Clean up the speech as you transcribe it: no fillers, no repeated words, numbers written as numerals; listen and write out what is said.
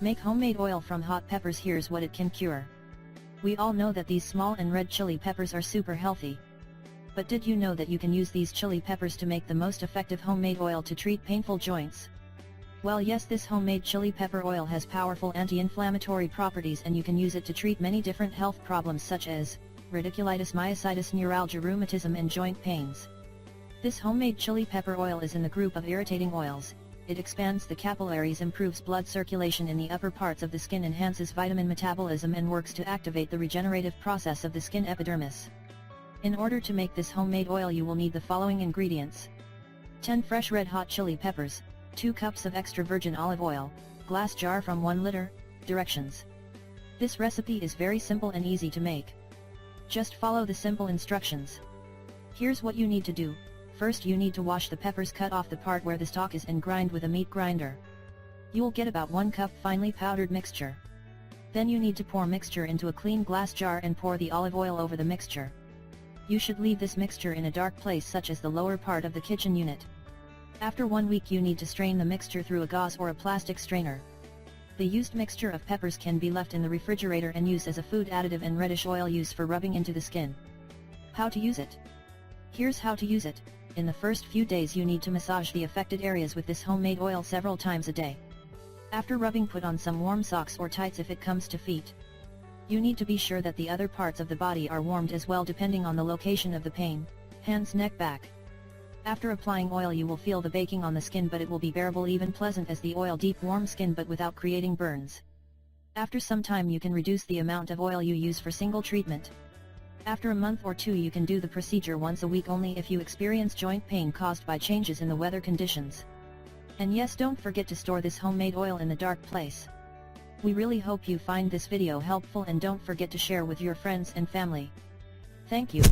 Make homemade oil from hot peppers. Here's what it can cure. We all know that these small and red chili peppers are super healthy. But did you know that you can use these chili peppers to make the most effective homemade oil to treat painful joints? Well, yes, this homemade chili pepper oil has powerful anti-inflammatory properties, and you can use it to treat many different health problems such as radiculitis, myositis, neuralgia, rheumatism, and joint pains. This homemade chili pepper oil is in the group of irritating oils. It expands the capillaries, improves blood circulation in the upper parts of the skin, enhances vitamin metabolism, and works to activate the regenerative process of the skin epidermis. In order to make this homemade oil, you will need the following ingredients: 10 fresh red hot chili peppers, 2 cups of extra virgin olive oil, glass jar from 1 liter. Directions. This recipe is very simple and easy to make. Just follow the simple instructions. Here's what you need to do. First, you need to wash the peppers, cut off the part where the stalk is, and grind with a meat grinder. You will get about 1 cup finely powdered mixture. Then you need to pour mixture into a clean glass jar and pour the olive oil over the mixture. You should leave this mixture in a dark place such as the lower part of the kitchen unit. After 1 week, you need to strain the mixture through a gauze or a plastic strainer. The used mixture of peppers can be left in the refrigerator and used as a food additive, and reddish oil used for rubbing into the skin. How to use it? Here's how to use it. In the first few days, you need to massage the affected areas with this homemade oil several times a day. After rubbing, put on some warm socks or tights if it comes to feet. You need to be sure that the other parts of the body are warmed as well, depending on the location of the pain: hands, neck, back. After applying oil, you will feel the baking on the skin, but it will be bearable, even pleasant as the oil deep warm skin, but without creating burns. After some time, you can reduce the amount of oil you use for single treatment. After a month or 2, you can do the procedure once a week only if you experience joint pain caused by changes in the weather conditions. And yes, don't forget to store this homemade oil in the dark place. We really hope you find this video helpful, and don't forget to share with your friends and family. Thank you.